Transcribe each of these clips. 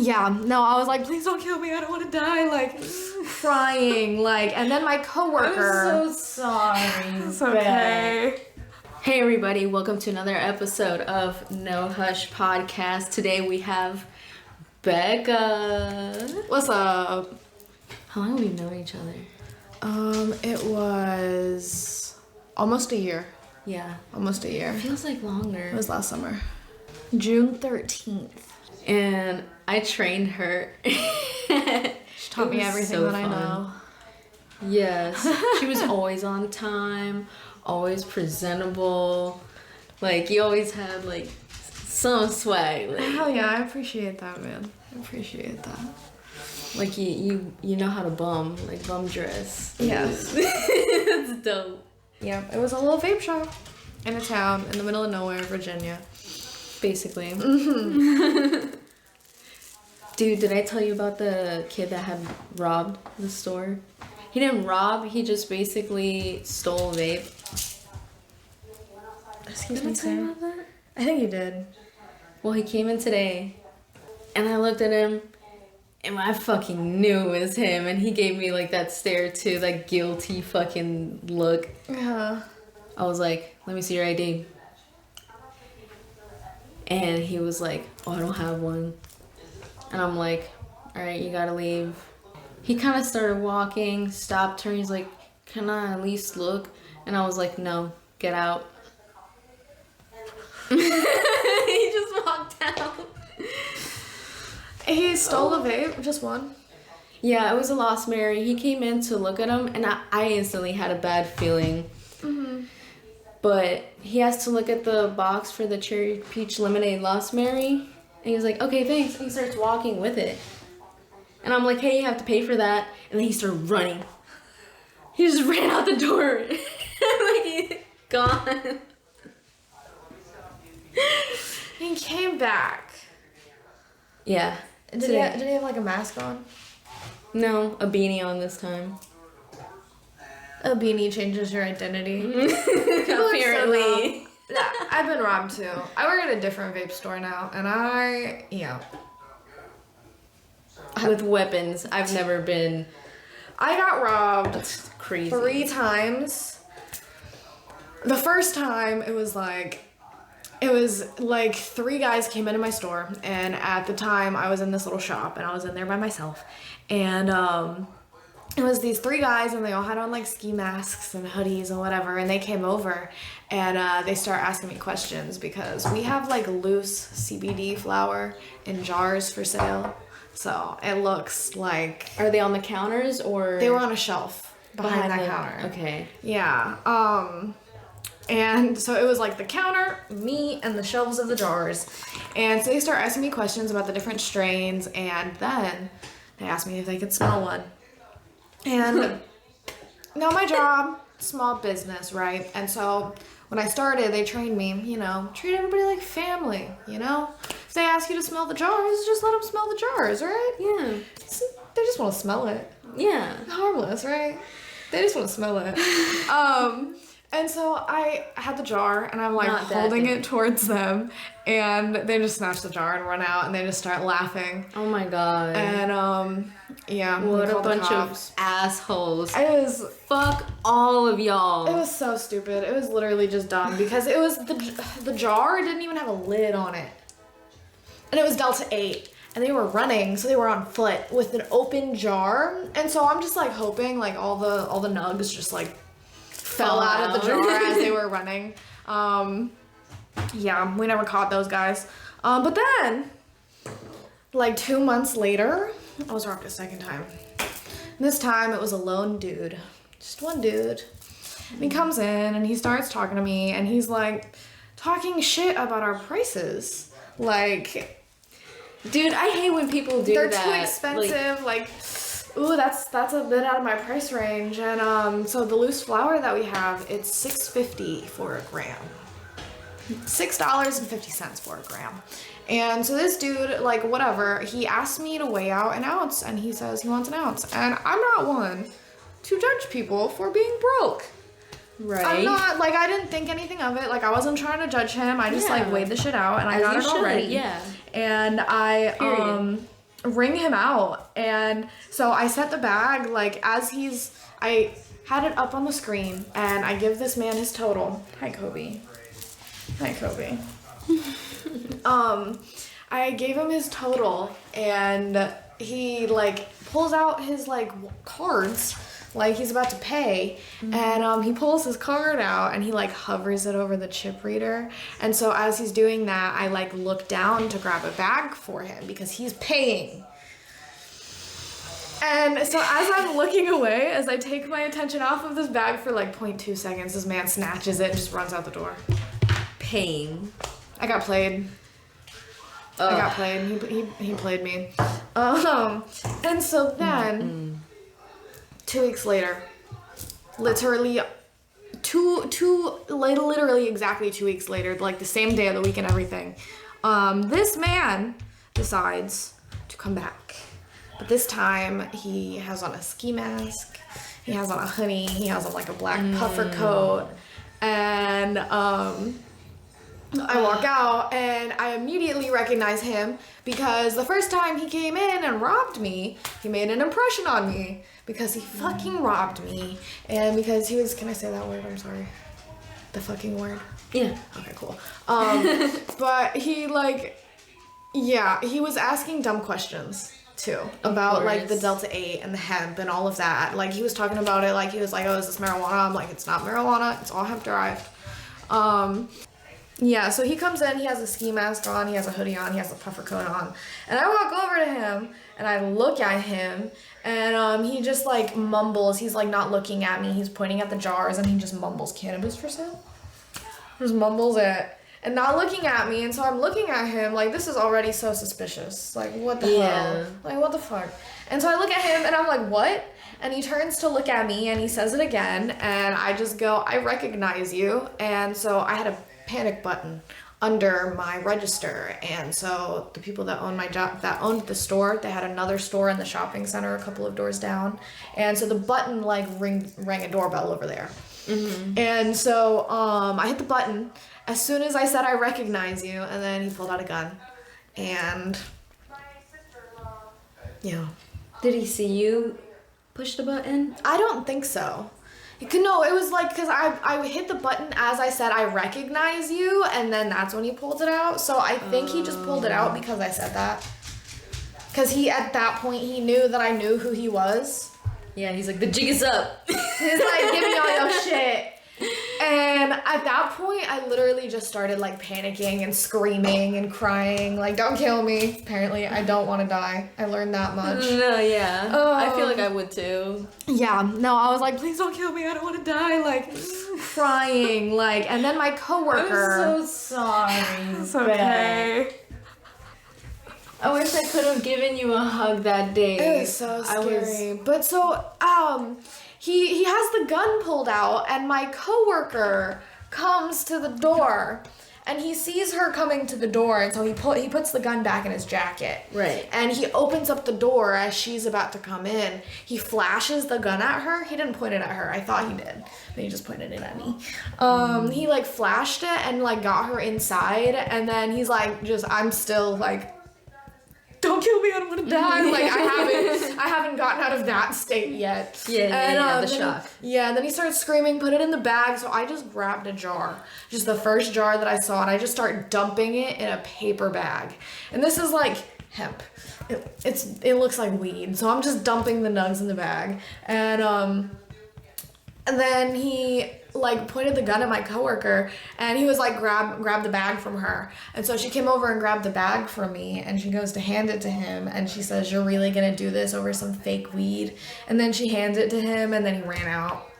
Yeah, no, I was like, please don't kill me, I don't want to die, like, crying, like, and then my coworker. I'm so sorry. It's okay. Hey everybody, welcome to another episode of No Hush Podcast. Today we have Becca. What's up? How long have we known each other? It was almost a year. Yeah. Almost a year. It feels like longer. It was last summer. June 13th. And I trained her. She taught me everything that I know. Yes. She was always on time, always presentable. Like, you always had, like, some swag. Like, Hell yeah, I appreciate that, man. I appreciate that. like you know how to bum, like bum dress. Yes. It's dope. Yeah, it was a little vape shop in a town in the middle of nowhere, Virginia. Basically. Mm-hmm. Dude, did I tell you about the kid that had robbed the store? He didn't rob, he just basically stole a vape. Excuse Did I me, tell you sir. about that? I think you did. Well, he came in today, and I looked at him, and I fucking knew it was him, and he gave me, like, that stare, too, that guilty fucking look. Yeah. I was like, let me see your ID. And he was like, oh, I don't have one. And I'm like, all right, you gotta leave. He kind of started walking, stopped her. He's like, can I at least look? And I was like, no, get out. He just walked out. He stole a vape, just one. Yeah, it was a Lost Mary. He came in to look at him, and I instantly had a bad feeling. Mm-hmm. But he has to look at the box for the cherry peach lemonade Lost Mary. And he was like, okay, thanks. And he starts walking with it. And I'm like, hey, you have to pay for that. And then he started running. He just ran out the door. Like, he's gone. He came back. Yeah. Did he have like a mask on? No, a beanie on this time. A beanie changes your identity. Apparently. Yeah, I've been robbed too. I work at a different vape store now, and With weapons, I've never been. I got robbed That's crazy. 3 times. The first time, it was like 3 guys came into my store, and at the time I was in this little shop, and I was in there by myself, and it was these 3 guys, and they all had on like ski masks and hoodies and whatever, and they came over, and they start asking me questions because we have like loose CBD flower in jars for sale, so it looks like. Are they on the counters or? They were on a shelf behind that counter. Okay. Yeah. And so it was like the counter, me, and the shelves of the jars. And so they start asking me questions about the different strains, and then they asked me if they could smell one. And now my job, small business, right? And so when I started, they trained me, treat everybody like family, If they ask you to smell the jars, just let them smell the jars, right? Yeah. They just want to smell it. Yeah. Harmless, right? They just want to smell it. And so I had the jar, and I'm like holding it towards them, and they just snatch the jar and run out, and they just start laughing. Oh my god. And yeah, what a bunch of assholes. It was fuck all of y'all. It was so stupid. It was literally just dumb because it was the jar didn't even have a lid on it, and it was Delta 8. And they were running, so they were on foot with an open jar, and so I'm just like hoping like all the nugs just like fell out of the jar as they were running. Yeah, we never caught those guys. But then, like 2 months later, I was robbed a second time. And this time it was a lone dude, just one dude. And he comes in and he starts talking to me, and he's like talking shit about our prices, like. Dude, I hate when people do that. They're too expensive, like ooh, that's a bit out of my price range. And so the loose flower that we have, it's $6.50 for a gram. $6.50 for a gram. And so this dude, like, whatever, he asked me to weigh out an ounce, and he says he wants an ounce. And I'm not one to judge people for being broke. Right. I'm not, like, I didn't think anything of it. Like, I wasn't trying to judge him. I just, like, weighed the shit out, and I got it already. Yeah. And I, ring him out. And so I set the bag, like, I had it up on the screen, and I give this man his total. Hi, Kobe. Hi, Kobe. I gave him his total, and he, like, pulls out his, like, cards, like he's about to pay, and he pulls his card out, and he, like, hovers it over the chip reader. And so as he's doing that, I, like, look down to grab a bag for him because he's paying. And so as I'm looking away, as I take my attention off of this bag for like 0.2 seconds, this man snatches it and just runs out the door. Paying. I got played. I got played. He played me. And so then, 2 weeks later, literally literally exactly 2 weeks later, like the same day of the week and everything, this man decides to come back. But this time, he has on a ski mask, he has on a hoodie, he has on like a black puffer coat, and I walk out and I immediately recognize him because the first time he came in and robbed me, he made an impression on me because he fucking robbed me, and because he was, can I say that word? I'm sorry. The fucking word? Yeah. Okay, cool. But he he was asking dumb questions too about like the Delta 8 and the hemp and all of that. Like he was talking about it like he was like, oh, is this marijuana? I'm like, it's not marijuana, it's all hemp derived. Yeah, so he comes in, he has a ski mask on, he has a hoodie on, he has a puffer coat on, and I walk over to him and I look at him, and he just like mumbles. He's like not looking at me, he's pointing at the jars, and he just mumbles, cannabis for sale? Just mumbles it and not looking at me. And so I'm looking at him like, this is already so suspicious. Like, what the hell? Like, what the fuck? And so I look at him and I'm like, what? And he turns to look at me and he says it again, and I just go, I recognize you. And so I had a panic button under my register, and so the people that owned my job, that owned the store, they had another store in the shopping center a couple of doors down, and so the button like rang a doorbell over there. And so I hit the button as soon as I said I recognize you, and then he pulled out a gun, and yeah. Did he see you push the button? I don't think so. No, it was like, because I hit the button as I said I recognize you, and then that's when he pulled it out. So I think he just pulled it out because I said that. Because at that point, he knew that I knew who he was. Yeah, he's like, the jig is up. He's like, give me all your shit. And at that point, I literally just started like panicking and screaming and crying, like, don't kill me. Apparently, I don't want to die. I learned that much. No, yeah. I feel like I would too. Yeah, no, I was like, please don't kill me. I don't want to die. Like, crying. Like, and then my coworker. I'm so sorry. It's okay. I wish I could have given you a hug that day. It was so scary. But so, he has the gun pulled out, and my coworker comes to the door, and he sees her coming to the door, and so he puts the gun back in his jacket. Right. And he opens up the door as she's about to come in. He flashes the gun at her. He didn't point it at her. I thought he did, but he just pointed it at me. He like flashed it and like got her inside, and then he's like, I'm still like, don't kill me, I don't want to die. Like, I haven't gotten out of that state yet. Yeah, the shock. And then he started screaming, put it in the bag, so I just grabbed a jar. Just the first jar that I saw, and I just started dumping it in a paper bag. And this is like hemp. It looks like weed, so I'm just dumping the nugs in the bag. And then he like pointed the gun at my coworker, and he was like, grab the bag from her. And so she came over and grabbed the bag from me, and she goes to hand it to him, and she says, you're really gonna do this over some fake weed? And then she hands it to him, and then he ran out.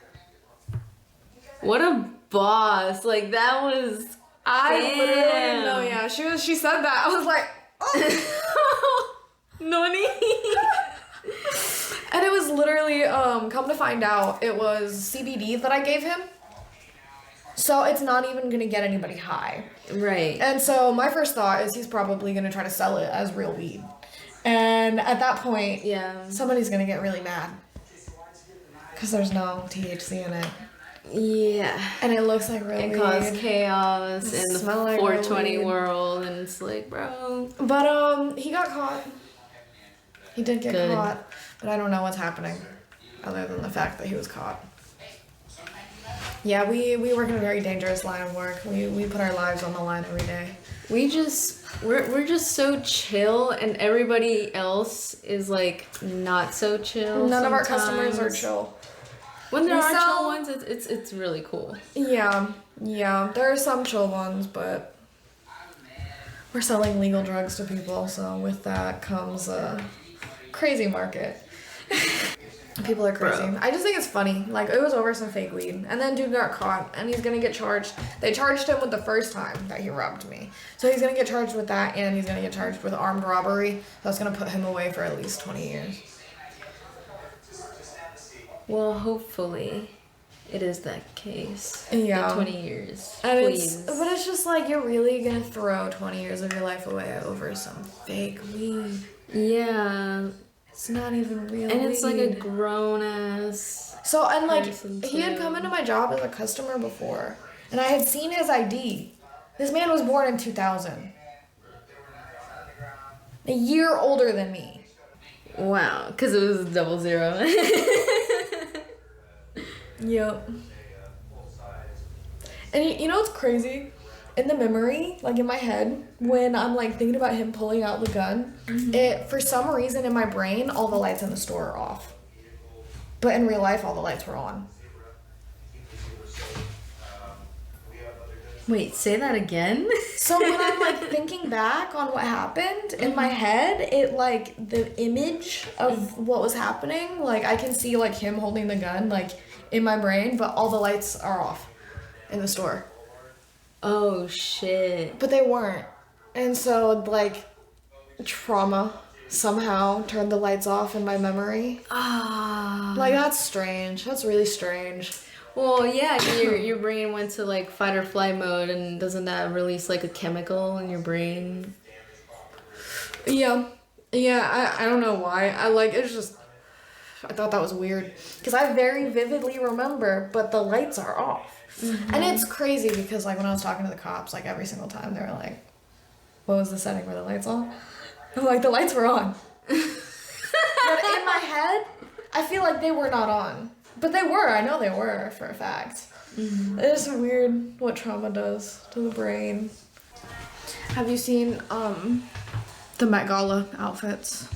What a boss. Like, that was, literally know. Yeah, she said that. I was like, oh. Noni. And it was literally, come to find out, it was CBD that I gave him. So it's not even gonna get anybody high. Right. And so my first thought is he's probably gonna try to sell it as real weed. And at that point, somebody's gonna get really mad. Because there's no THC in it. Yeah. And it looks like real weed. It caused chaos in the like 420 world, and it's like, bro. But he got caught. He did get Good. caught, but I don't know what's happening other than the fact that he was caught. Yeah, we work in a very dangerous line of work. We put our lives on the line every day. We're just so chill, and everybody else is like not so chill. None of our customers are sometimes. chill. When there We are sell- chill ones, it's really cool. Yeah, there are some chill ones, but we're selling legal drugs to people, so with that comes a crazy market. People are crazy. Bro. I just think it's funny. Like, it was over some fake weed, and then dude got caught, and he's gonna get charged. They charged him with the first time that he robbed me. So he's gonna get charged with that, and he's gonna get charged with armed robbery. That's gonna put him away for at least 20 years. Well, hopefully, it is that case. Yeah. The 20 years. And Please. but it's just like, you're really gonna throw 20 years of your life away over some fake weed. Yeah. It's not even real And it's like a weed. grown ass. So, and like, person he had too. come into my job as a customer before, and I had seen his ID. This man was born in 2000. A year older than me. Wow, because it was 00. Yep. And you know what's crazy? In the memory, like in my head, when I'm like thinking about him pulling out the gun, it, for some reason in my brain, all the lights in the store are off. But in real life, all the lights were on. Wait, say that again? So when I'm like thinking back on what happened in my head, it like the image of what was happening, like I can see like him holding the gun like in my brain, but all the lights are off in the store. Oh, shit. But they weren't. And so like trauma somehow turned the lights off in my memory. Ah. Like that's strange. That's really strange. Well, yeah, your brain went to like fight or flight mode, and doesn't that release like a chemical in your brain? Yeah, I don't know why. I like, it's just, I thought that was weird. Because I very vividly remember, but the lights are off. Mm-hmm. And it's crazy because like when I was talking to the cops, like every single time they were like, what was the setting? Were the lights on? I'm like, the lights were on. But in my head, I feel like they were not on. But they were. I know they were for a fact. Mm-hmm. It's weird what trauma does to the brain. Have you seen the Met Gala outfits?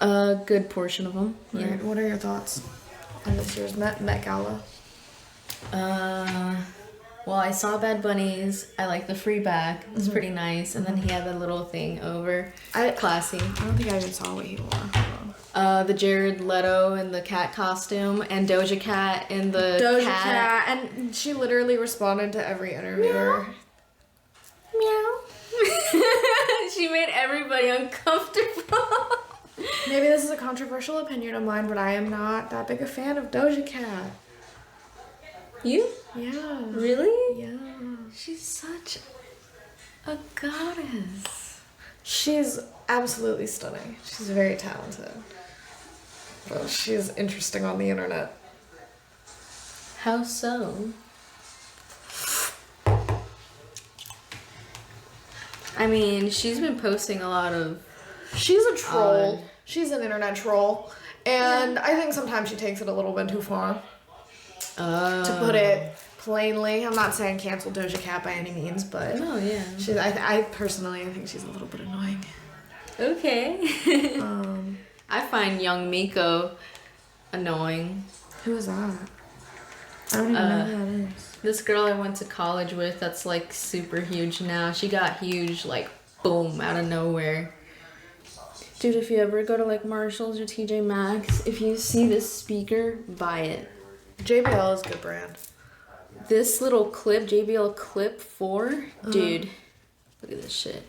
A good portion of them. Yeah. What are your thoughts on this year's Met Gala? Well, I saw Bad Bunny's. I like the free back. It's pretty nice. And then he had the little thing over. Classy. I don't think I even saw what he wore. The Jared Leto in the cat costume, and Doja Cat in the Doja cat. Cat, and she literally responded to every interviewer. Meow. She made everybody uncomfortable. Maybe this is a controversial opinion of mine, but I am not that big a fan of Doja Cat. You? Yeah. Really? Yeah. She's such a goddess. She's absolutely stunning. She's very talented. But she's interesting on the internet. How so? I mean, she's been posting a lot of... She's a troll. She's an internet troll. And I think sometimes she takes it a little bit too far. To put it plainly. I'm not saying cancel Doja Cat by any means, but... Oh, yeah. I personally, I think she's a little bit annoying. Okay. I find young Miko annoying. Who is that? I don't even know who that is. This girl I went to college with that's like super huge now. She got huge like boom out of nowhere. Dude, if you ever go to like Marshall's or TJ Maxx, if you see this speaker, buy it. JBL is a good brand. This little clip, JBL Clip 4, dude, look at this shit.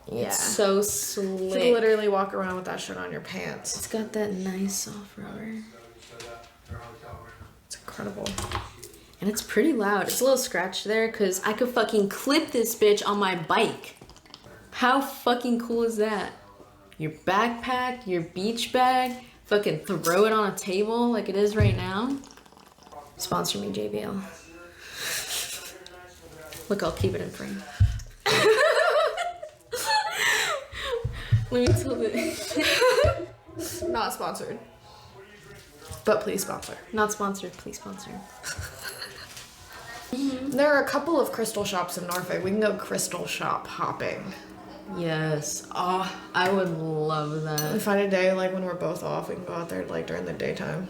Yeah. It's so You slick. could literally walk around with that shit on your pants. It's got that nice soft rubber. It's incredible. And it's pretty loud. It's a little scratch there because I could fucking clip this bitch on my bike. How fucking cool is that? Your backpack, your beach bag, fucking throw it on a table like it is right now. Sponsor me, JBL. Look, I'll keep it in frame. Let me tell the. Not sponsored. But please sponsor. Not sponsored. Please sponsor. There are a couple of crystal shops in Norfolk. We can go crystal shop hopping. Yes. Oh, I would love We that. find a day like when we're both off. We can go out there like during the daytime.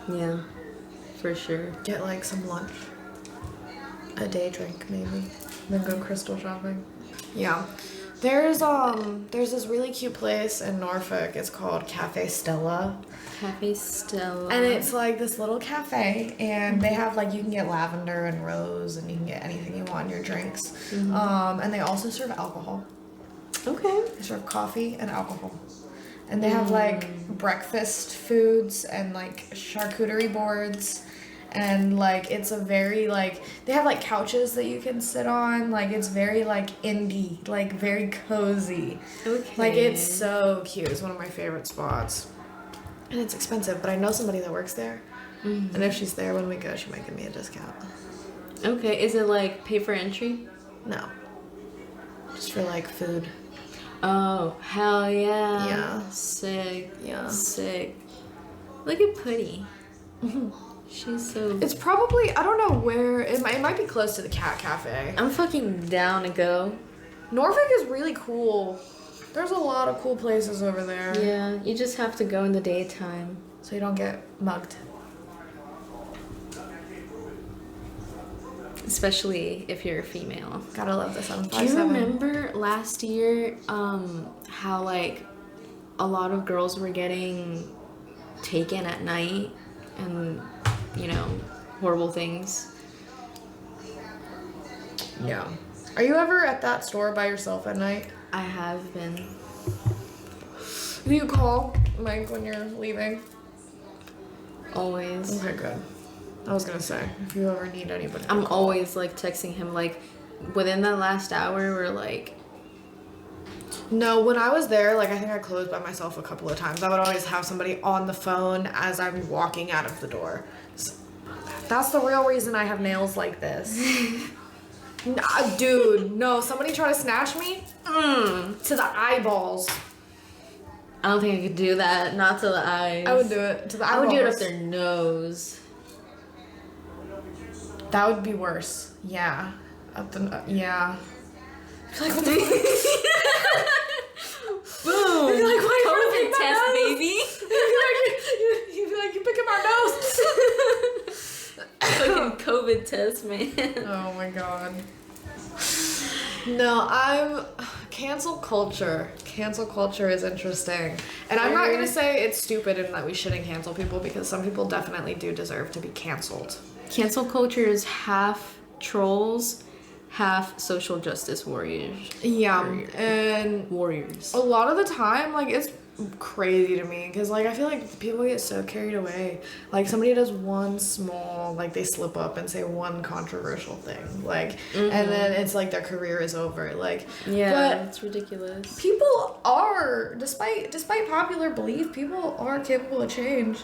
Yeah, for sure. Get like some lunch. A day drink maybe. Then go crystal shopping. Yeah. There's this really cute place in Norfolk. It's called Cafe Stella. Cafe Stella. And it's like this little cafe, and they have like, you can get lavender and rose, and you can get anything you want in your drinks. And they also serve alcohol. Okay. They serve coffee and alcohol. And they have like breakfast foods and like charcuterie boards. And like, it's a very like, they have like couches that you can sit on. Like, it's very like indie, like very cozy. Okay. Like, it's so cute. It's one of my favorite spots. And it's expensive, but I know somebody that works there. And if she's there when we go, she might give me a discount. Okay. Is it like pay for entry? No. Just for like food. Oh, hell yeah. Yeah. Sick. Yeah. Sick. Look at Putty. She's so. It's probably, I don't know where, it might be close to the Cat Cafe. I'm fucking down to go. Norfolk is really cool. There's a lot of cool places over there. Yeah, you just have to go in the daytime. So you don't get mugged. Especially if you're a female. Gotta love the 757. Do you remember last year how like a lot of girls were getting taken at night and, you know, horrible things? Yeah. Are you ever at that store by yourself at night? I have been. Do you call Mike when you're leaving? Always. Okay, good. I was gonna say, if you ever need anybody. I'm always like texting him like within that last hour we're like. No, when I was there, like I think I closed by myself a couple of times. I would always have somebody on the phone as I'm walking out of the door. So, that's the real reason I have nails like this. Nah, dude, no, somebody try to snatch me to the eyeballs. I don't think I could do that. Not to the eyes. I would do it to the I eyeballs. would do it up their nose. That would be worse. Yeah. Up the yeah. Like, what the Boom! You'd be like, why are you COVID picking my test, nose? baby. You'd be like, you picking my nose. Fucking COVID test, man. Oh my god. No, I'm cancel culture. Cancel culture is interesting. And I'm not gonna say it's stupid and that we shouldn't cancel people, because some people definitely do deserve to be canceled. Cancel culture is half trolls, half social justice warriors. Yeah, and Warriors. a lot of the time, like, it's crazy to me, because like I feel like people get so carried away. Like, somebody does one small, like, they slip up and say one controversial thing, like, and then it's like their career is over. Like, Yeah, but it's ridiculous. people are, despite popular belief, people are capable of change.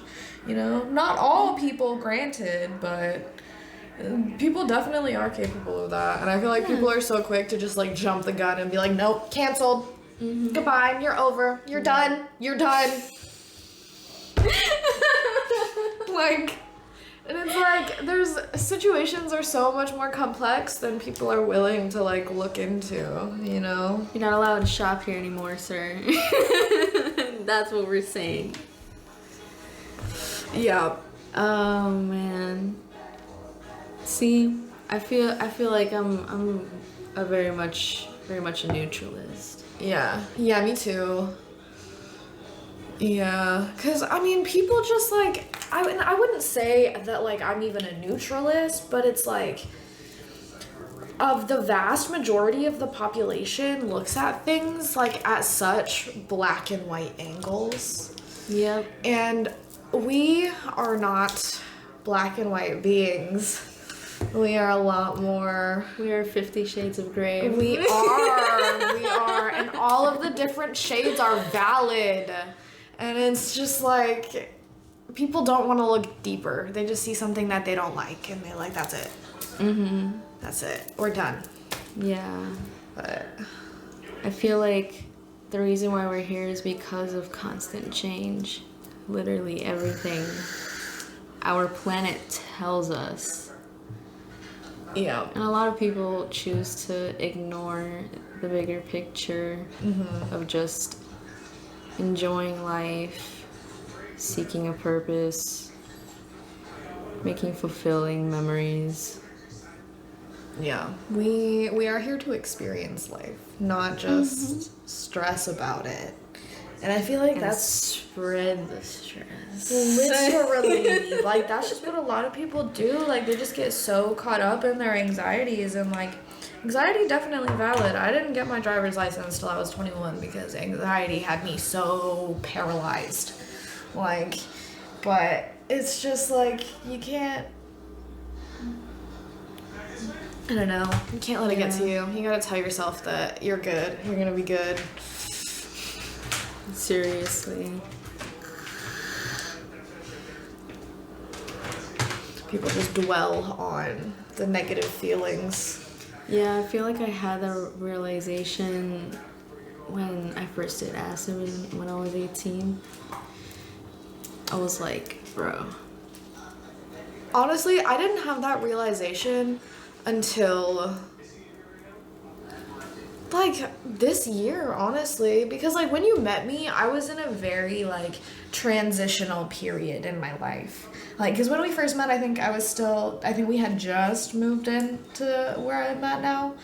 You know, not all people, granted, but people definitely are capable of that. And I feel like people are so quick to just like jump the gun and be like, nope, canceled. Goodbye, you're over. You're done. You're done. Like, and it's like, there's situations are so much more complex than people are willing to like look into, you know? You're not allowed to shop here anymore, sir. That's what we're saying. Yeah. Oh man. See, I feel like I'm a very much a neutralist. Yeah. Yeah, me too. Yeah, because I mean, people just like, I wouldn't say that like I'm even a neutralist, but it's like, of the vast majority of the population looks at things like at such black and white angles. Yep. And we are not black and white beings. We are a lot more. We are 50 Shades of Grey. We are. And all of the different shades are valid. And it's just like, people don't want to look deeper. They just see something that they don't like and they're like, that's it. That's it. We're done. Yeah. But I feel like the reason why we're here is because of constant change. Literally everything our planet tells us. Yeah. And a lot of people choose to ignore the bigger picture of just enjoying life, seeking a purpose, making fulfilling memories. Yeah. We are here to experience life, not just stress about it. And I feel like And that's spread the stress. literally like that's just what a lot of people do. Like they just get so caught up in their anxieties, and like anxiety definitely valid. I didn't get my driver's license till I was 21 because anxiety had me so paralyzed. Like, but it's just like you can't, I don't know. You can't let it get to you. You gotta tell yourself that you're good. You're gonna be good. Seriously. People just dwell on the negative feelings. Yeah, I feel like I had the realization when I first did acid when I was 18. I was like, bro. Honestly, I didn't have that realization until like this year, honestly, because like when you met me, I was in a very like transitional period in my life. Like, because when we first met, I think we had just moved into where I'm at now.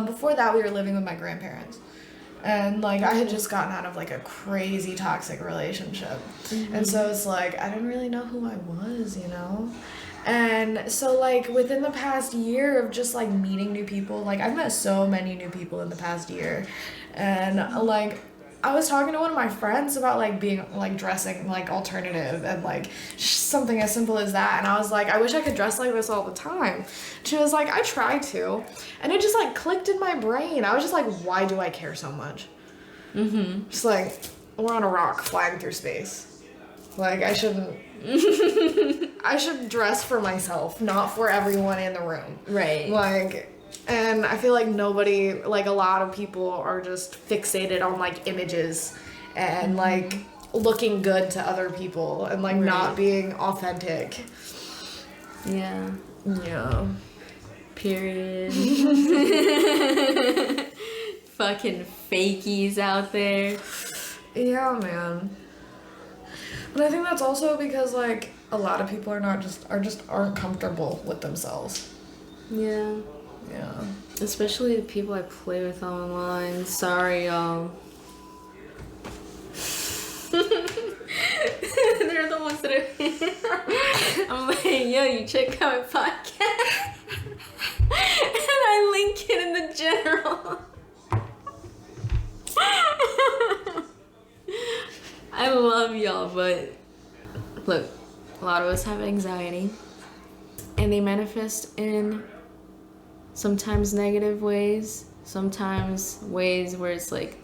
Before that, we were living with my grandparents. And like I had just gotten out of like a crazy toxic relationship. And so it's like I didn't really know who I was, you know? And so like within the past year of just like meeting new people, like I've met so many new people in the past year. And like I was talking to one of my friends about like being like dressing like alternative and like something as simple as that, and I was like, I wish I could dress like this all the time. She was like, I try to, and it just like clicked in my brain. I was just like, why do I care so much? Just like we're on a rock flying through space. Like I shouldn't. I should dress for myself, not for everyone in the room. Right. Like. And I feel like nobody, like a lot of people are just fixated on like images and like looking good to other people and like not being authentic. Yeah. Yeah. Period. Fucking fakies out there. Yeah, man. But I think that's also because like a lot of people aren't comfortable with themselves. Yeah. Yeah. Especially the people I play with online. Sorry, y'all. They're the ones that are. I'm like, yo, you check out my podcast. And I link it in the general. I love y'all, but look, a lot of us have anxiety, and they manifest in sometimes negative ways, sometimes ways where it's like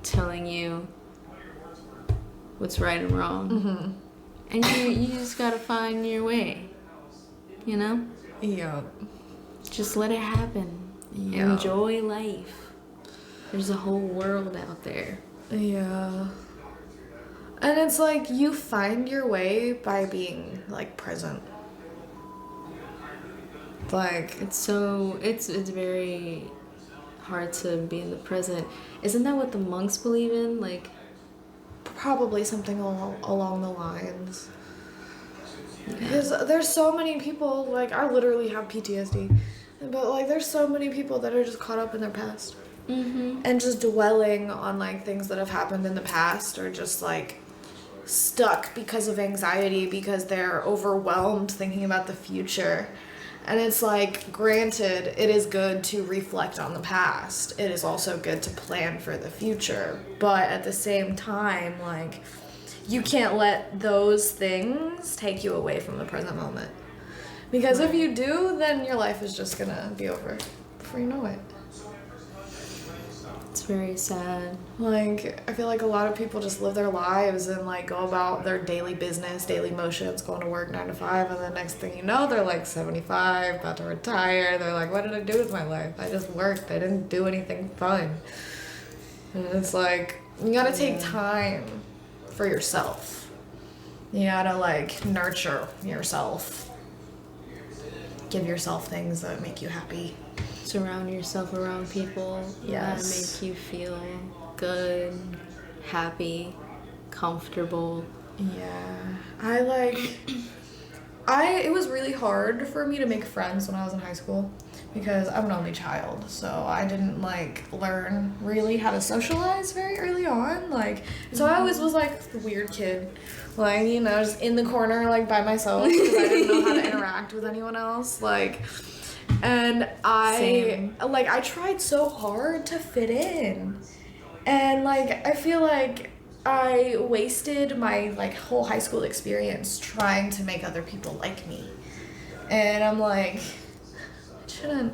telling you what's right and wrong. And you just gotta find your way, you know? Yeah. Just let it happen. Yeah. Enjoy life. There's a whole world out there. Yeah. And it's like you find your way by being like present. Like It's very hard to be in the present. Isn't that what the monks believe in? Like probably something along the lines. Because there's so many people, like I literally have PTSD, but like there's so many people that are just caught up in their past. And just dwelling on like things that have happened in the past, or just like stuck because of anxiety because they're overwhelmed thinking about the future. And it's like, granted, it is good to reflect on the past. It is also good to plan for the future. But at the same time, like, you can't let those things take you away from the present moment. Because if you do, then your life is just gonna be over before you know it. it's very sad. Like, I feel like a lot of people just live their lives and, like, go about their daily business, daily motions, going to work 9 to 5, and the next thing you know, they're, like, 75, about to retire. They're like, what did I do with my life? I just worked. I didn't do anything fun. And it's like, you gotta take time for yourself. You gotta like nurture yourself. Give yourself things that make you happy. Surround yourself around people that make you feel good, happy, comfortable. Yeah. It was really hard for me to make friends when I was in high school because I'm an only child, so I didn't like learn really how to socialize very early on. Like, so I always was like the weird kid, like, you know, just in the corner like by myself because I didn't know how to interact with anyone else. Like, and I tried so hard to fit in, and like I feel like I wasted my like whole high school experience trying to make other people like me. And I'm like, it shouldn't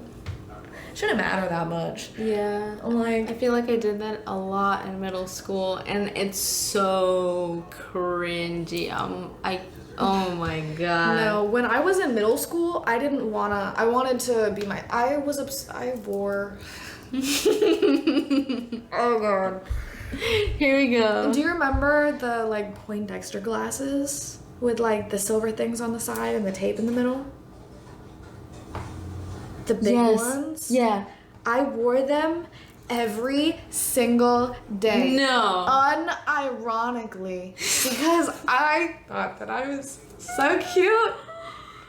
matter that much. Yeah. I'm like, I feel like I did that a lot in middle school, and it's so cringy. Oh my god. no, when I was in middle school, I wanted to be I wore oh god. Here we go. Do you remember the like Poindexter glasses with like the silver things on the side and the tape in the middle? The big ones? Yeah. I wore them every single day. No. Unironically. Because I thought that I was so cute.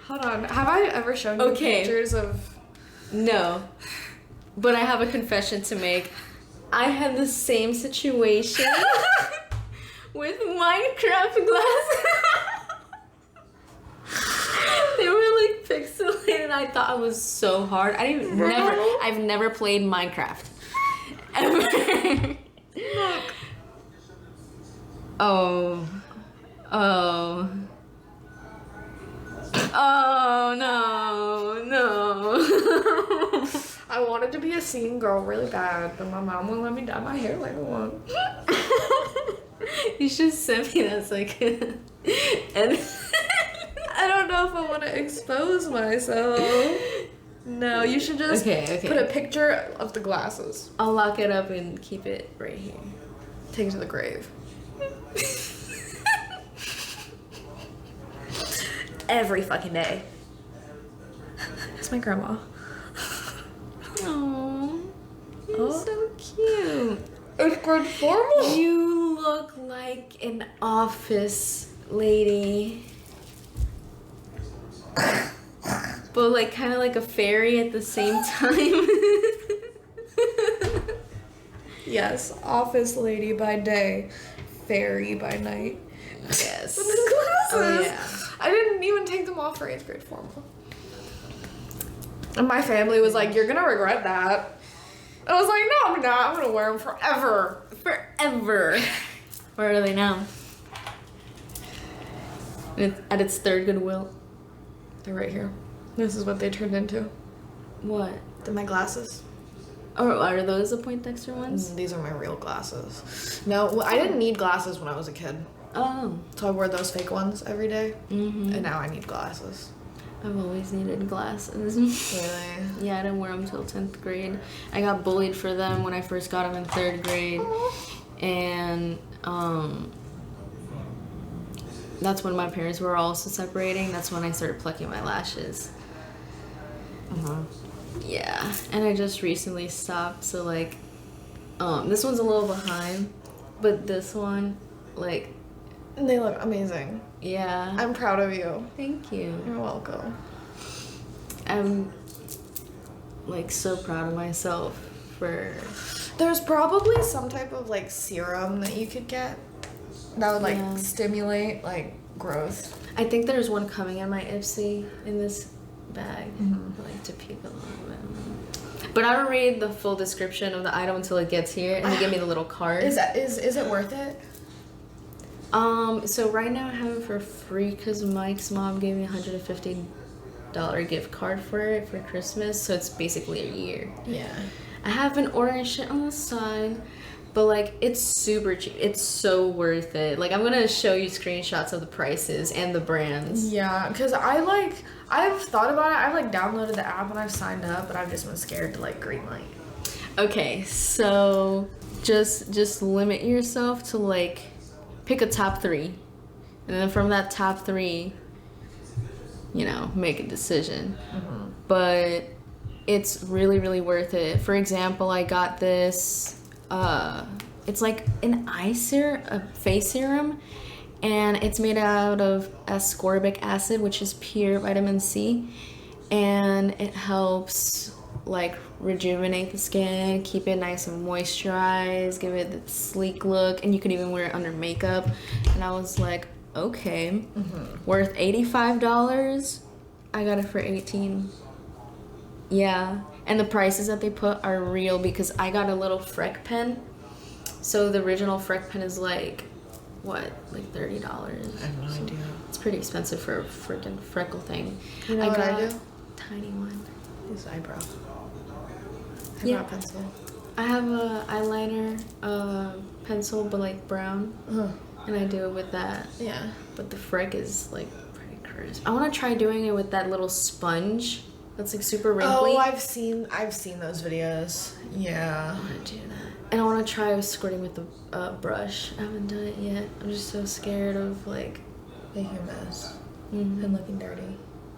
Hold on. Have I ever shown you pictures of... No. But I have a confession to make. I had the same situation with Minecraft glasses. They were like pixelated, and I thought it was so hard. I've never played Minecraft. Ever. Look. Oh no. I wanted to be a scene girl really bad, but my mom wouldn't let me dye my hair like I want. You should send me that so I can edit. I don't know if I want to expose myself. No, you should just put a picture of the glasses. I'll lock it up and keep it right here. Take it to the grave. Every fucking day. That's my grandma. Aww, you're so cute. It's good formal. You look like an office lady. But like kind of like a fairy at the same time. Yes, office lady by day, fairy by night. Yes. With the glasses. Oh yeah. I didn't even take them off for 8th grade formal. And my family was like, "You're gonna regret that." I was like, "No, I'm not. I'm gonna wear them forever." Forever. Where are they now? At its third Goodwill. They're right here. This is what they turned into. What? They're my glasses. Oh, are those the Poindexter ones? These are my real glasses. No, well, I didn't need glasses when I was a kid. Oh. So I wore those fake ones every day. Mm-hmm. And now I need glasses. I've always needed glasses. Really? Yeah, I didn't wear them till 10th grade. I got bullied for them when I first got them in 3rd grade. And that's when my parents were also separating. That's when I started plucking my lashes. Uh-huh. Yeah, and I just recently stopped, so like, this one's a little behind, but this one, like... They look amazing. Yeah. I'm proud of you. Thank you. You're welcome. I'm, like, so proud of myself for... There's probably some type of, like, serum that you could get that would, like, stimulate, like, growth. I think there's one coming in my Ipsy in this bag. Mm-hmm. I like to peek a little bit. But I don't read the full description of the item until it gets here, and they give me the little card. Is it worth it? So right now I have it for free because Mike's mom gave me a $150 gift card for it for Christmas, so it's basically a year. Yeah. I have been ordering shit on the side, but like it's super cheap. It's so worth it. Like I'm gonna show you screenshots of the prices and the brands. Yeah, because I've thought about it. I've like downloaded the app and I've signed up, but I've just been scared to like greenlight. Okay, so just limit yourself to like pick a top 3, and then from that top 3, you know, make a decision. But it's really, really worth it. For example, I got this it's like an eye serum, a face serum, and it's made out of ascorbic acid, which is pure vitamin C, and it helps like rejuvenate the skin, keep it nice and moisturized, give it the sleek look, and you could even wear it under makeup. And I was like, okay, worth $85. I got it for $18. Yeah, and the prices that they put are real because I got a little Freck pen. So the original Freck pen is like, what, like $30? I have no idea. It's pretty expensive for a freaking freckle thing. You know what I do? Tiny one. Use eyebrow. Yeah. Eyebrow pencil. I have a eyeliner pencil, but like brown, and I do it with that. Yeah. But the Freck is like pretty crisp. I want to try doing it with that little sponge that's like super wrinkly. Oh, I've seen those videos. Yeah. I want to do that. And I want to try squirting with the brush. I haven't done it yet. I'm just so scared of like making a mess and looking dirty.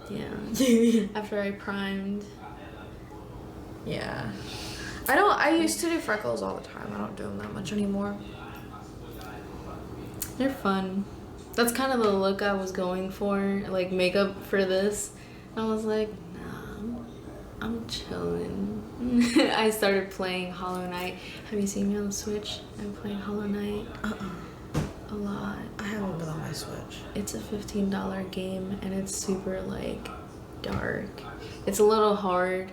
Yeah. After I primed. Yeah. I used to do freckles all the time. I don't do them that much anymore. They're fun. That's kind of the look I was going for, like makeup for this. I was like, nah, I'm chilling. I started playing Hollow Knight. Have you seen me on the Switch? I'm playing Hollow Knight. A lot. I haven't been on my Switch. It's a $15 game and it's super like dark. It's a little hard.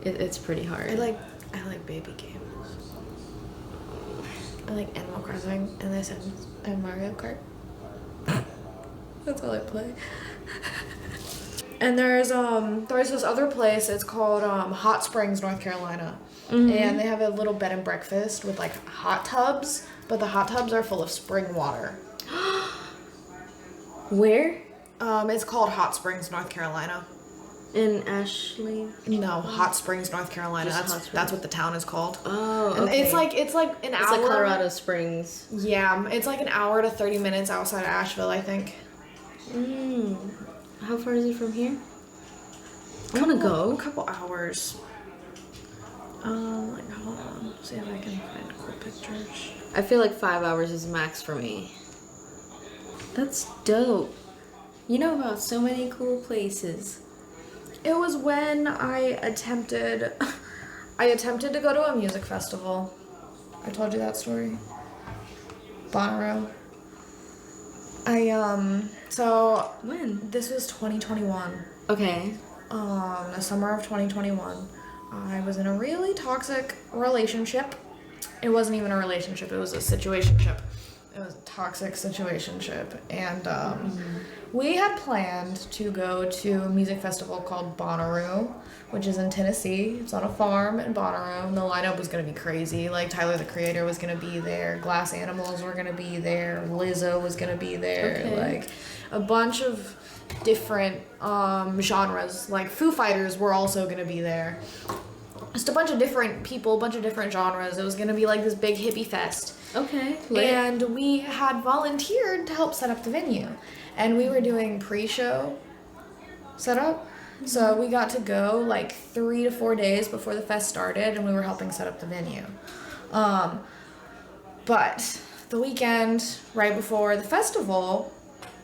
It's pretty hard. I like baby games. I like Animal Crossing and The Sims and Mario Kart. That's all I play. And there's this other place. It's called Hot Springs, North Carolina, and they have a little bed and breakfast with like hot tubs, but the hot tubs are full of spring water. Where? It's called Hot Springs, North Carolina. In Ashley? No, Hot Springs, North Carolina. Just Hot Springs. That's what the town is called. Oh, And okay. it's like an It's hour. like Colorado Springs. Yeah, it's like an hour to 30 minutes outside of Asheville, I think. How far is it from here? I want to go. A couple hours. Hold on. See if I can find cool pictures. I feel like 5 hours is max for me. That's dope. You know about so many cool places. It was when I attempted to go to a music festival. I told you that story. Bonnaroo. So When? this was 2021. Okay. The summer of 2021. I was in a really toxic relationship. It wasn't even a relationship, it was a situationship. It was a toxic situationship. And we had planned to go to a music festival called Bonnaroo, which is in Tennessee. It's on a farm in Bonnaroo. And the lineup was going to be crazy. Like Tyler, the Creator, was going to be there. Glass Animals were going to be there. Lizzo was going to be there. Okay. Like a bunch of different genres. Like Foo Fighters were also going to be there. Just a bunch of different people, a bunch of different genres. It was going to be like this big hippie fest. Okay. And we had volunteered to help set up the venue. And we were doing pre-show setup. So we got to go like 3 to 4 days before the fest started, and we were helping set up the venue. But the weekend right before the festival,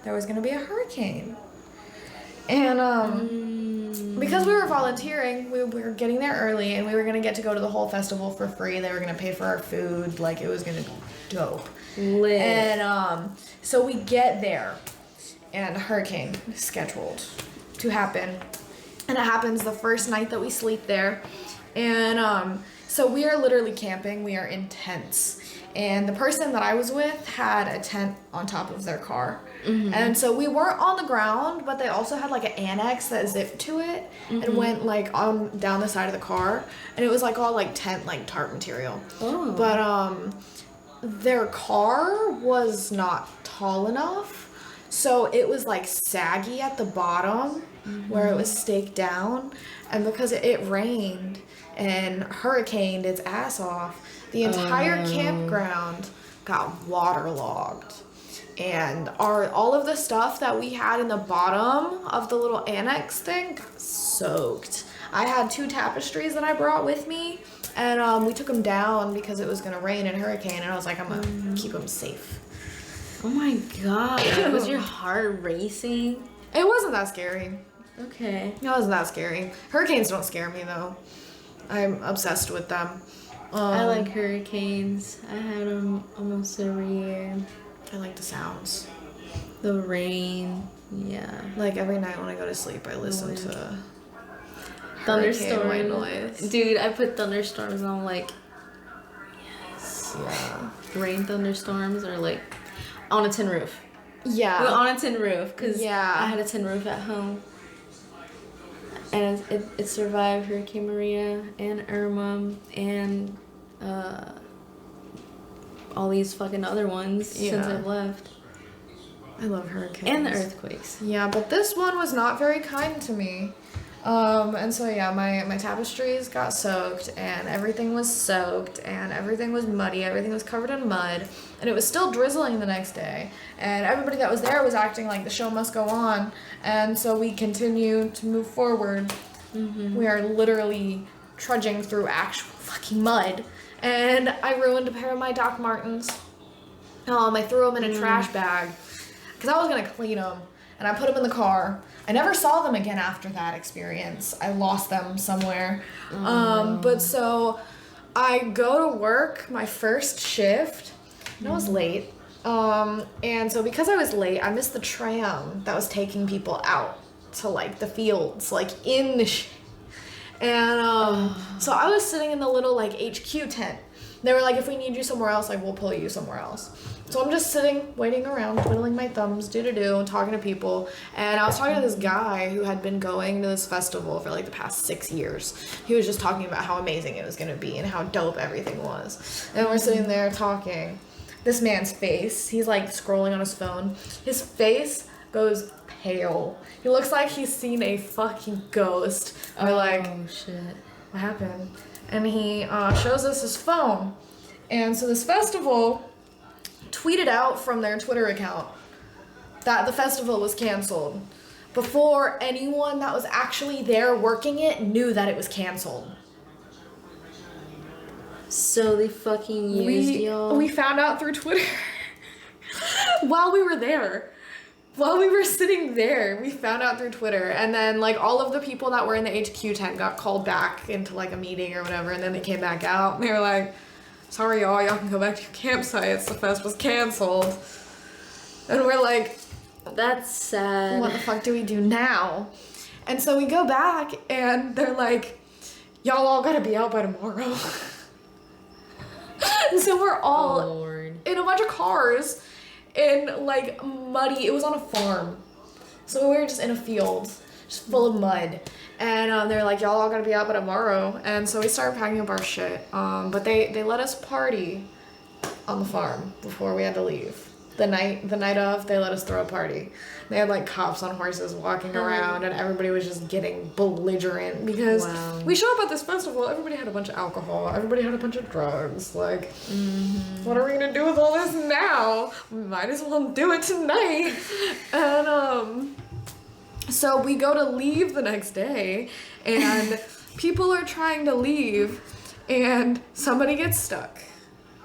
there was going to be a hurricane. And because we were volunteering, we were getting there early, and we were going to get to go to the whole festival for free. They were going to pay for our food. Like, it was going to be dope. Lit. And so we get there, and a hurricane is scheduled to happen. And it happens the first night that we sleep there. And so we are literally camping. We are in tents. And the person that I was with had a tent on top of their car. And so we weren't on the ground, but they also had like an annex that zipped to it and went like on down the side of the car. And it was like all like tent, like tarp material. Oh. But their car was not tall enough. So it was like saggy at the bottom, where it was staked down, and because it rained and hurricaned its ass off, the entire campground got waterlogged. And all of the stuff that we had in the bottom of the little annex thing got soaked. I had 2 tapestries that I brought with me, and we took them down because it was gonna rain and hurricane, and I was like, I'm gonna keep them safe. Oh my god. Was your heart racing? It wasn't that scary. Okay. It wasn't that scary. Hurricanes don't scare me though. I'm obsessed with them. I like hurricanes. I had them almost every year. I like the sounds. The rain. Yeah. Like every night when I go to sleep, I listen to Thunderstorm white noise. Dude, I put thunderstorms on, like, yes. Yeah. Rain thunderstorms or like on a tin roof. Yeah. Well, on a tin roof, because Yeah. I had a tin roof at home. And it survived Hurricane Maria and Irma and all these fucking other ones since I've left. I love hurricanes. And the earthquakes. Yeah, but this one was not very kind to me. And so yeah, my tapestries got soaked, and everything was soaked, and everything was muddy, everything was covered in mud, and it was still drizzling the next day. And everybody that was there was acting like the show must go on, and so we continued to move forward. We are literally trudging through actual fucking mud, and I ruined a pair of my Doc Martens. I threw them in a trash bag because I was gonna clean them, and I put them in the car. I never saw them again after that experience. I lost them somewhere. But so I go to work my first shift, and I was late. And so because I was late, I missed the tram that was taking people out to like the fields, like in the and so I was sitting in the little like HQ tent. They were like, if we need you somewhere else, like we'll pull you somewhere else. So I'm just sitting, waiting around, twiddling my thumbs, talking to people. And I was talking to this guy who had been going to this festival for like the past 6 years. He was just talking about how amazing it was going to be and how dope everything was. And we're sitting there talking. This man's face, he's like scrolling on his phone. His face goes pale. He looks like he's seen a fucking ghost. We're like, oh shit. what happened? And he shows us his phone. And so this festival tweeted out from their Twitter account that the festival was canceled before anyone that was actually there working it knew that it was canceled. So they fucking used y'all? We found out through Twitter while we were there. While we were sitting there, we found out through Twitter, and then like all of the people that were in the HQ tent got called back into like a meeting or whatever, and then they came back out and they were like, sorry y'all can go back to your campsites, the fest was canceled. And we're like, that's sad. what the fuck do we do now? And so we go back and they're like, y'all all gotta be out by tomorrow. And so we're all in a bunch of cars in like muddy, it was on a farm. So we were just in a field, just full of mud. And they're like, y'all all gotta be out by tomorrow. And so we started packing up our shit. But they let us party on the farm before we had to leave. The night of, they let us throw a party. They had like cops on horses walking around, and everybody was just getting belligerent because we show up at this festival, everybody had a bunch of alcohol, everybody had a bunch of drugs. Like, what are we gonna do with all this now? We might as well do it tonight. And so we go to leave the next day, and people are trying to leave, and somebody gets stuck.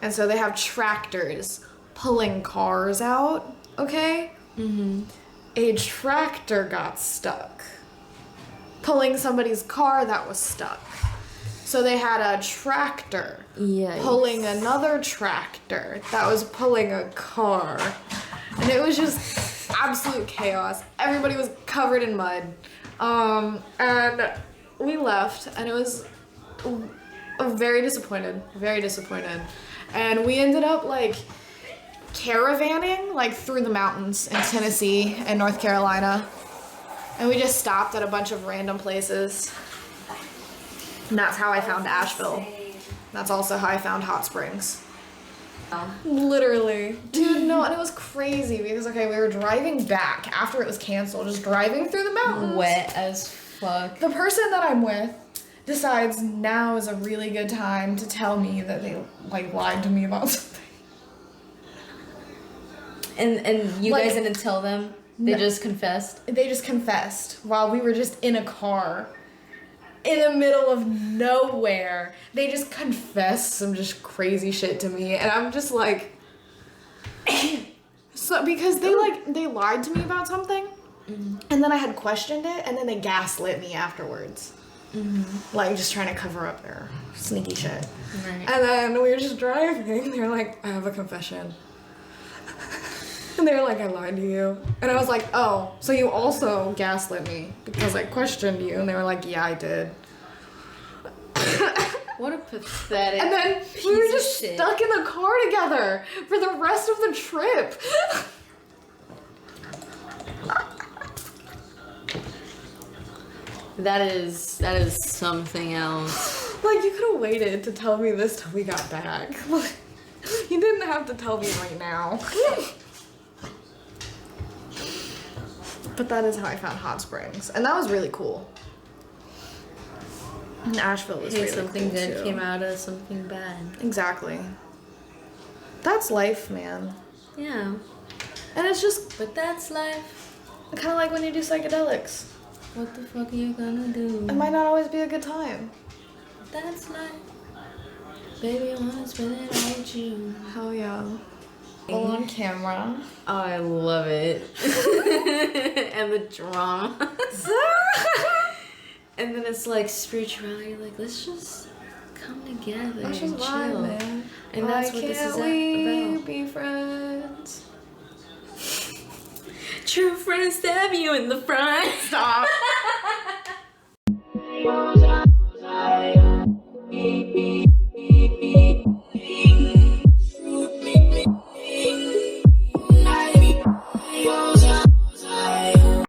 And so they have tractors pulling cars out, okay? A tractor got stuck, pulling somebody's car that was stuck. So they had a tractor pulling another tractor that was pulling a car. And it was just absolute chaos. Everybody was covered in mud. And we left, and it was very disappointed. And we ended up like caravanning like through the mountains in Tennessee and North Carolina, and we just stopped at a bunch of random places, and that's how I found Asheville. That's also how I found Hot Springs. Literally. Dude, no, and it was crazy because, okay, we were driving back after it was canceled, just driving through the mountains. Wet as fuck. The person that I'm with decides now is a really good time to tell me that they, like, lied to me about something. And you Like, guys didn't tell them? They just confessed? They just confessed while we were just in a car in the middle of nowhere. They just confessed some just crazy shit to me, and I'm just like, so because they lied to me about something, and then I had questioned it, and then they gaslit me afterwards, like just trying to cover up their sneaky shit. Right. And then we were just driving. They were like, I have a confession. And they were like, I lied to you. And I was like, oh, so you also gaslit me because I questioned you. And they were like, yeah, I did. What a pathetic And then piece we were of just shit. stuck in the car together for the rest of the trip. That is something else. Like, you could have waited to tell me this till we got back. Like, you didn't have to tell me right now. But that is how I found Hot Springs. And that was really cool. And Asheville was Hey, really something cool good too. came out of something bad. Exactly. That's life, man. Yeah. And it's just But that's life. kind of like when you do psychedelics. What the fuck are you gonna do? It might not always be a good time. That's life. Baby, I wanna spend it all with you. Hell yeah. All on camera. Oh, I love it. And the drama. And then it's like spirituality, like let's just come together Let's and just chill. vibe, man. And that's what this is Why can't we about. be friends? True friends stab you in the front. Stop.